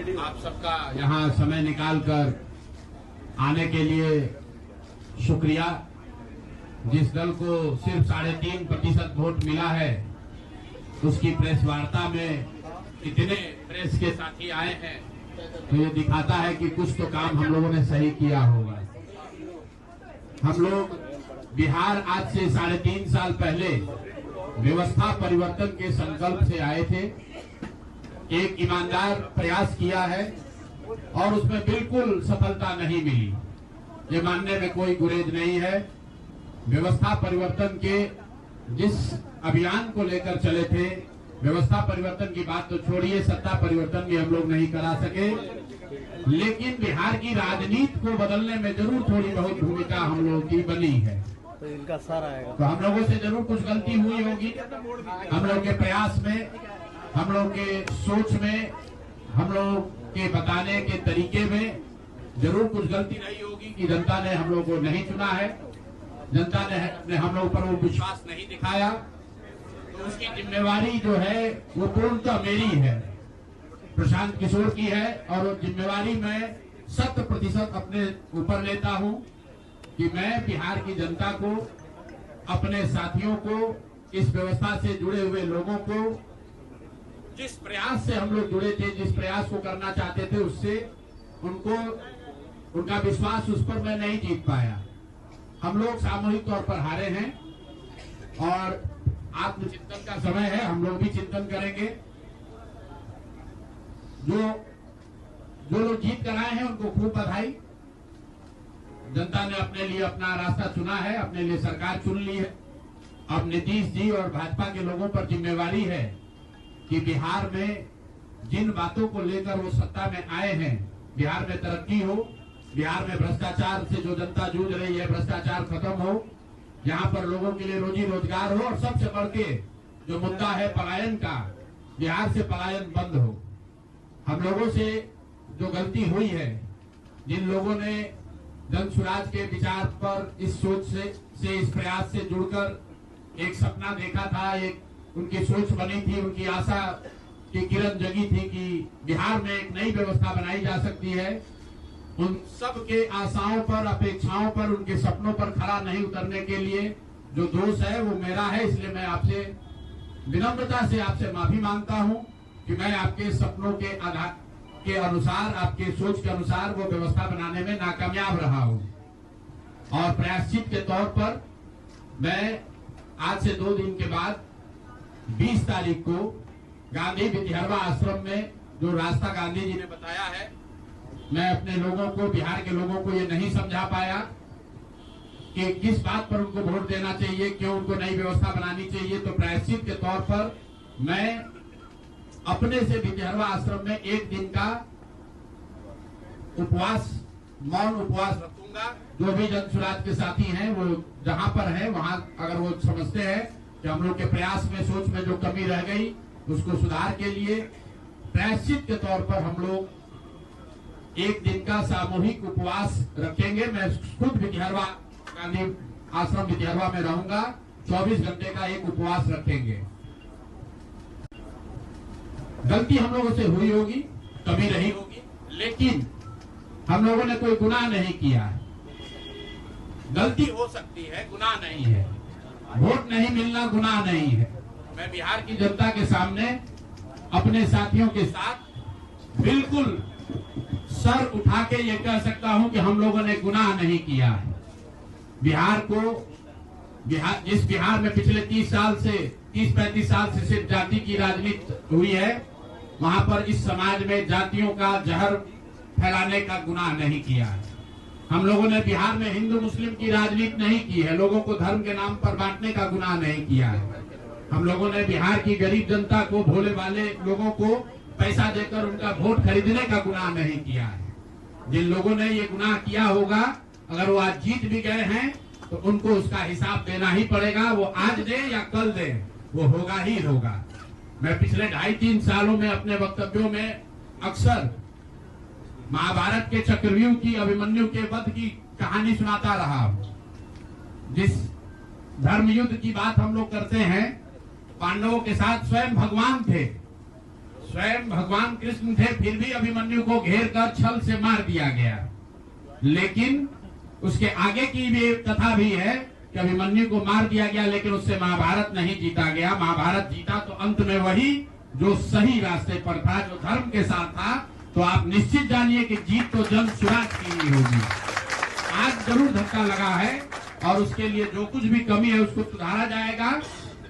आप सबका यहाँ समय निकालकर आने के लिए शुक्रिया। जिस दल को सिर्फ 3.5% वोट मिला है, उसकी प्रेस वार्ता में इतने प्रेस के साथी आए हैं, तो ये दिखाता है कि कुछ तो काम हम लोगों ने सही किया होगा। हम लोग बिहार आज से 3.5 साल पहले व्यवस्था परिवर्तन के संकल्प से आए थे। एक ईमानदार प्रयास किया है और उसमें बिल्कुल सफलता नहीं मिली, ये मानने में कोई गुरेज नहीं है। व्यवस्था परिवर्तन के जिस अभियान को लेकर चले थे, व्यवस्था परिवर्तन की बात तो छोड़िए, सत्ता परिवर्तन भी हम लोग नहीं करा सके, लेकिन बिहार की राजनीति को बदलने में जरूर थोड़ी बहुत भूमिका हम लोगों की बनी है। तो इनका सारा आएगा, तो हम लोगों से जरूर कुछ गलती हुई होगी। हम लोग के प्रयास में, हम लोग के सोच में, हम लोग के बताने के तरीके में जरूर कुछ गलती रही होगी कि जनता ने हम लोग को नहीं चुना है, जनता ने हम लोग पर वो विश्वास नहीं दिखाया। तो उसकी जिम्मेवारी जो है वो पूर्णतः मेरी है, प्रशांत किशोर की है, और वो जिम्मेवारी मैं 100% अपने ऊपर लेता हूं कि मैं बिहार की जनता को, अपने साथियों को, इस व्यवस्था से जुड़े हुए लोगों को, जिस प्रयास से हम लोग जुड़े थे, जिस प्रयास को करना चाहते थे, उससे उनका विश्वास उस पर मैं नहीं जीत पाया। हम लोग सामूहिक तौर पर हारे हैं और आत्मचिंतन का समय है, हम लोग भी चिंतन करेंगे। जो लोग जीत कर आए हैं उनको खूब बधाई। जनता ने अपने लिए अपना रास्ता चुना है, अपने लिए सरकार चुन ली है। अब नीतीश जी और भाजपा के लोगों पर जिम्मेवारी है कि बिहार में जिन बातों को लेकर वो सत्ता में आए हैं, बिहार में तरक्की हो, बिहार में भ्रष्टाचार से जो जनता जूझ रही है, भ्रष्टाचार खत्म हो, यहाँ पर लोगों के लिए रोजी रोजगार हो, और सबसे बढ़ के जो मुद्दा है पलायन का, बिहार से पलायन बंद हो। हम लोगों से जो गलती हुई है, जिन लोगों ने जन स्वराज के विचार पर इस सोच से इस प्रयास से जुड़कर एक सपना देखा था, एक उनकी सोच बनी थी, उनकी आशा की किरण जगी थी कि बिहार में एक नई व्यवस्था बनाई जा सकती है, उन सब के आशाओं पर, अपेक्षाओं पर, उनके सपनों पर खरा नहीं उतरने के लिए जो दोष है वो मेरा है। इसलिए मैं आपसे विनम्रता से आपसे माफी मांगता हूं कि मैं आपके सपनों के आधार के अनुसार, आपके सोच के अनुसार वो व्यवस्था बनाने में नाकामयाब रहा हूं। और प्रायश्चित के तौर पर मैं आज से 2 दिन के बाद 20 तारीख को गांधी विद्यारवा आश्रम में जो रास्ता गांधी जी ने बताया है, मैं अपने लोगों को, बिहार के लोगों को ये नहीं समझा पाया कि किस बात पर उनको वोट देना चाहिए, क्यों उनको नई व्यवस्था बनानी चाहिए। तो प्रायश्चित के तौर पर मैं अपने से विद्यारवा आश्रम में 1 दिन का उपवास, मौन उपवास रखूंगा। जो भी जन स्वराज के साथी हैं वो जहां पर है वहां, अगर वो समझते हैं कि हम लोग के प्रयास में, सोच में जो कमी रह गई, उसको सुधार के लिए प्रायश्चित के तौर पर हम लोग 1 दिन का सामूहिक उपवास रखेंगे। मैं खुद विद्यारवा, गांधी आश्रम विद्यारवा में रहूंगा, 24 घंटे का एक उपवास रखेंगे। गलती हम लोगों से हुई होगी, कमी रही होगी, लेकिन हम लोगों ने कोई गुनाह नहीं किया है। गलती हो सकती है, गुनाह नहीं है। वोट नहीं मिलना गुनाह नहीं है। मैं बिहार की जनता के सामने अपने साथियों के साथ बिल्कुल सर उठा के ये कह सकता हूं कि हम लोगों ने गुनाह नहीं किया है। बिहार को, जिस बिहार में पिछले 30-35 साल से सिर्फ जाति की राजनीति हुई है, वहां पर इस समाज में जातियों का जहर फैलाने का गुनाह नहीं किया है। हम लोगों ने बिहार में हिंदू मुस्लिम की राजनीति नहीं की है, लोगों को धर्म के नाम पर बांटने का गुनाह नहीं किया है। हम लोगों ने बिहार की गरीब जनता को, भोले वाले लोगों को पैसा देकर उनका वोट खरीदने का गुनाह नहीं किया है। जिन लोगों ने ये गुनाह किया होगा, अगर वो आज जीत भी गए हैं तो उनको उसका हिसाब देना ही पड़ेगा। वो आज दे या कल दे, वो होगा ही होगा। मैं पिछले 2.5-3 सालों में अपने वक्तव्यों में अक्सर महाभारत के चक्रव्यूह की, अभिमन्यु के वध की कहानी सुनाता रहा हूं। जिस धर्म युद्ध की बात हम लोग करते हैं, पांडवों के साथ स्वयं भगवान थे, स्वयं भगवान कृष्ण थे, फिर भी अभिमन्यु को घेर कर छल से मार दिया गया। लेकिन उसके आगे की भी कथा भी है कि अभिमन्यु को मार दिया गया, लेकिन उससे महाभारत नहीं जीता गया। महाभारत जीता तो अंत में वही जो सही रास्ते पर था, जो धर्म के साथ था। तो आप निश्चित जानिए कि जीत तो जन स्वराज की ही होगी। आज जरूर धक्का लगा है और उसके लिए जो कुछ भी कमी है उसको सुधारा जाएगा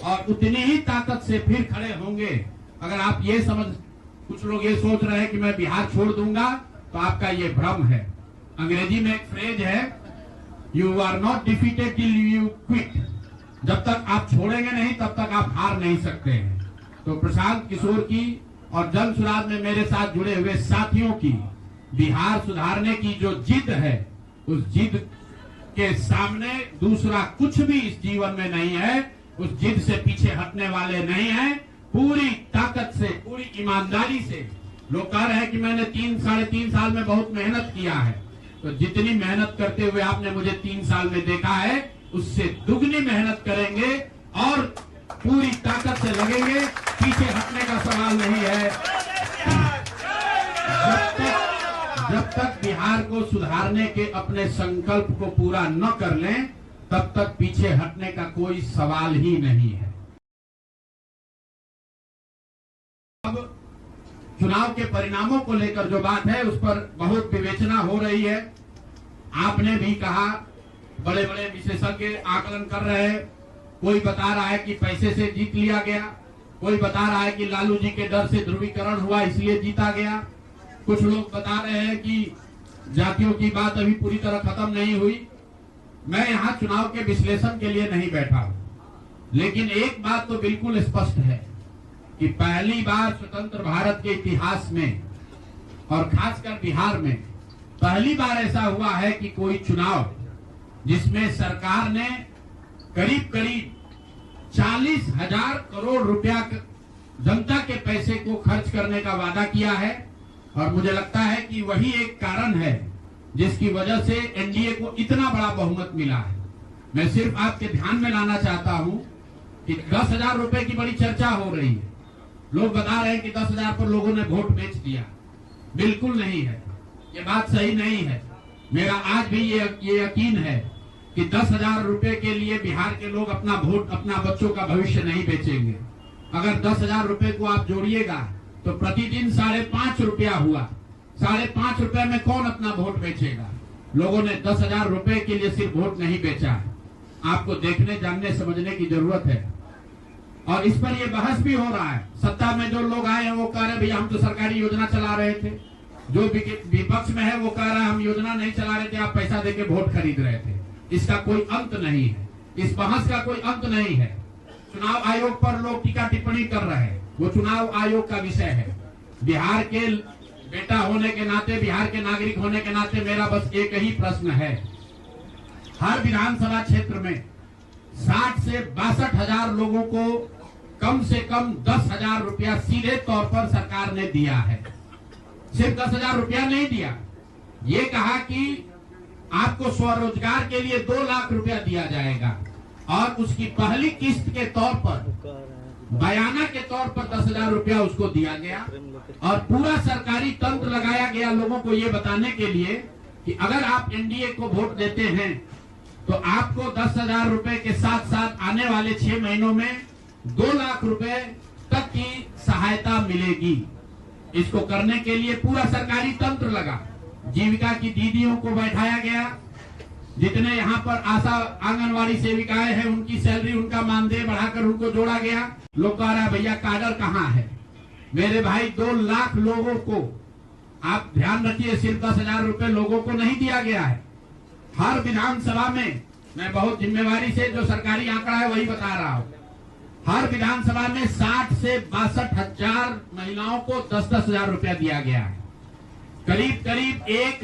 और उतनी ही ताकत से फिर खड़े होंगे। अगर आप ये कुछ लोग ये सोच रहे हैं कि मैं बिहार छोड़ दूंगा, तो आपका ये भ्रम है। अंग्रेजी में एक फ्रेज है, you are not defeated till you quit. जब तक आप छोड़ेंगे नहीं तब तक आप हार नहीं सकते हैं। तो प्रशांत किशोर की और जन स्वराज में मेरे साथ जुड़े हुए साथियों की बिहार सुधारने की जो जिद है, उस जिद के सामने दूसरा कुछ भी इस जीवन में नहीं है। उस जिद से पीछे हटने वाले नहीं है। पूरी ताकत से, पूरी ईमानदारी से लोग कह रहे हैं कि मैंने 3-3.5 साल में बहुत मेहनत किया है। तो जितनी मेहनत करते हुए आपने मुझे 3 साल में देखा है, उससे दुगनी मेहनत करेंगे और पूरी ताकत से लगेंगे। पीछे हटने का सवाल नहीं है। जब तक बिहार को सुधारने के अपने संकल्प को पूरा न कर लें, तब तक पीछे हटने का कोई सवाल ही नहीं है। अब चुनाव के परिणामों को लेकर जो बात है, उस पर बहुत विवेचना हो रही है। आपने भी कहा, बड़े बड़े विशेषज्ञ आकलन कर रहे हैं। कोई बता रहा है कि पैसे से जीत लिया गया, कोई बता रहा है कि लालू जी के डर से ध्रुवीकरण हुआ इसलिए जीता गया। कुछ लोग बता रहे हैं कि जातियों की बात अभी पूरी तरह खत्म नहीं हुई। मैं यहाँ चुनाव के विश्लेषण के लिए नहीं बैठा हूँ, लेकिन एक बात तो बिल्कुल स्पष्ट है कि पहली बार स्वतंत्र भारत के इतिहास में और खासकर बिहार में पहली बार ऐसा हुआ है कि कोई चुनाव जिसमें सरकार ने करीब 40,000 करोड़ रुपया जनता के पैसे को खर्च करने का वादा किया है। और मुझे लगता है कि वही एक कारण है जिसकी वजह से एनडीए को इतना बड़ा बहुमत मिला है। मैं सिर्फ आपके ध्यान में लाना चाहता हूं कि 10,000 रुपए की बड़ी चर्चा हो रही है। लोग बता रहे हैं कि 10,000 पर लोगों ने वोट बेच दिया। बिल्कुल नहीं है, ये बात सही नहीं है। मेरा आज भी ये यकीन है कि 10,000 रुपए के लिए बिहार के लोग अपना वोट, अपना बच्चों का भविष्य नहीं बेचेंगे। अगर 10,000 रुपए को आप जोड़िएगा तो प्रतिदिन 5.5 रुपया हुआ। 5.5 रुपए में कौन अपना वोट बेचेगा? लोगों ने 10,000 रुपए के लिए सिर्फ वोट नहीं बेचा है। आपको देखने, जानने, समझने की जरूरत है। और इस पर ये बहस भी हो रहा है। सत्ता में जो लोग आए हैं वो कह रहे भैया हम तो सरकारी योजना चला रहे थे। जो विपक्ष में है वो कह रहा है हम योजना नहीं चला रहे थे, आप पैसा देके वोट खरीद रहे थे। इसका कोई अंत नहीं है, इस बहस का कोई अंत नहीं है। चुनाव आयोग पर लोग टीका टिप्पणी कर रहे हैं, वो चुनाव आयोग का विषय है। बिहार के बेटा होने के नाते, बिहार के नागरिक होने के नाते मेरा बस एक ही प्रश्न है। हर विधानसभा क्षेत्र में 60 से 62,000 लोगों को कम से कम 10,000 रुपया सीधे तौर पर सरकार ने दिया है। सिर्फ 10,000 रुपया नहीं दिया, ये कहा कि आपको स्वरोजगार के लिए 2 लाख रुपया दिया जाएगा और उसकी पहली किस्त के तौर पर, बयाना के तौर पर 10,000 रुपया उसको दिया गया। और पूरा सरकारी तंत्र लगाया गया लोगों को ये बताने के लिए कि अगर आप एनडीए को वोट देते हैं तो आपको 10,000 रुपए के साथ साथ आने वाले 6 महीनों में 2 लाख रुपए तक की सहायता मिलेगी। इसको करने के लिए पूरा सरकारी तंत्र लगा। जीविका की दीदियों को बैठाया गया। जितने यहाँ पर आशा आंगनवाड़ी सेविकाएं हैं उनकी सैलरी, उनका मानदेय बढ़ाकर उनको जोड़ा गया। लोग कह रहा है भैया काडर कहाँ है? मेरे भाई 2 लाख लोगों को, आप ध्यान रखिए, सिर्फ 10,000 रुपए लोगों को नहीं दिया गया है। हर विधानसभा में, मैं बहुत जिम्मेवारी से जो सरकारी आंकड़ा है वही बता रहा हूँ, हर विधानसभा में 60 से 62,000 महिलाओं को 10,000 रुपया दिया गया है। करीब करीब 1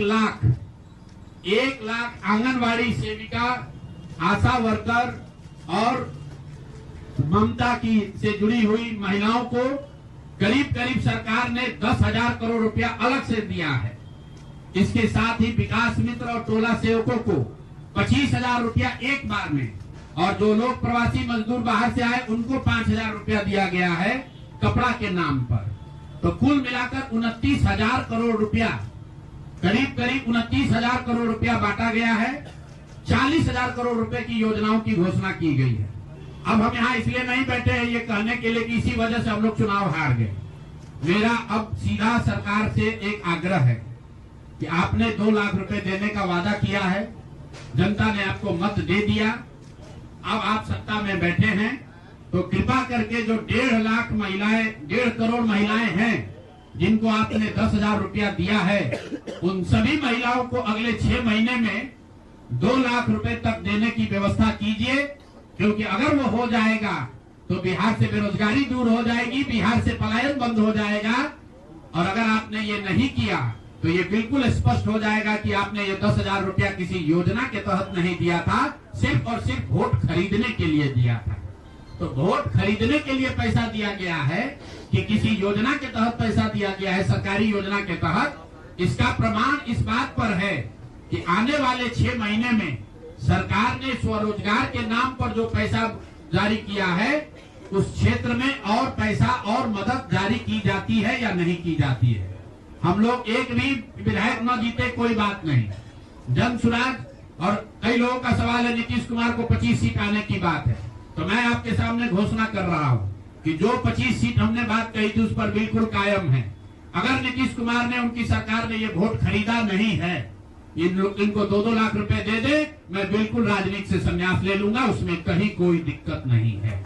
लाख आंगनवाड़ी सेविका, आशा वर्कर और ममता की से जुड़ी हुई महिलाओं को करीब सरकार ने 10,000 करोड़ रुपया अलग से दिया है। इसके साथ ही विकास मित्र और टोला सेवकों को 25,000 रुपया एक बार में, और जो लोग प्रवासी मजदूर बाहर से आए उनको 5,000 रुपया दिया गया है कपड़ा के नाम पर। तो कुल मिलाकर 29,000 करोड़ रुपया, करीब करीब 29,000 करोड़ रुपया बांटा गया है। 40,000 करोड़ रुपए की योजनाओं की घोषणा की गई है। अब हम यहाँ इसलिए नहीं बैठे हैं ये कहने के लिए कि इसी वजह से हम लोग चुनाव हार गए। मेरा अब सीधा सरकार से एक आग्रह है कि आपने 2 लाख रुपए देने का वादा किया है, जनता ने आपको मत दे दिया, अब आप सत्ता में बैठे हैं, तो कृपा करके जो 1.5 लाख महिलाएं, 1.5 करोड़ महिलाएं हैं जिनको आपने 10,000 रुपया दिया है, उन सभी महिलाओं को अगले 6 महीने में 2 लाख रुपए तक देने की व्यवस्था कीजिए, क्योंकि अगर वो हो जाएगा तो बिहार से बेरोजगारी दूर हो जाएगी, बिहार से पलायन बंद हो जाएगा। और अगर आपने ये नहीं किया तो ये बिल्कुल स्पष्ट हो जाएगा कि आपने ये 10,000 रुपया किसी योजना के तहत नहीं दिया था, सिर्फ और सिर्फ वोट खरीदने के लिए दिया था। तो वोट खरीदने के लिए पैसा दिया गया है कि किसी योजना के तहत पैसा दिया गया है, सरकारी योजना के तहत, इसका प्रमाण इस बात पर है कि आने वाले 6 महीने में सरकार ने स्वरोजगार के नाम पर जो पैसा जारी किया है, उस क्षेत्र में और पैसा और मदद जारी की जाती है या नहीं की जाती है। हम लोग एक भी विधायक न जीते कोई बात नहीं, जन सुराज, और कई लोगों का सवाल है नीतीश कुमार को 25 सीट आने की बात है, तो मैं आपके सामने घोषणा कर रहा हूं कि जो 25 सीट हमने बात कही थी उस पर बिल्कुल कायम है। अगर नीतीश कुमार ने, उनकी सरकार ने ये वोट खरीदा नहीं है, इनको 2-2 लाख रुपए दे दे, मैं बिल्कुल राजनीति से संन्यास ले लूंगा, उसमें कहीं कोई दिक्कत नहीं है।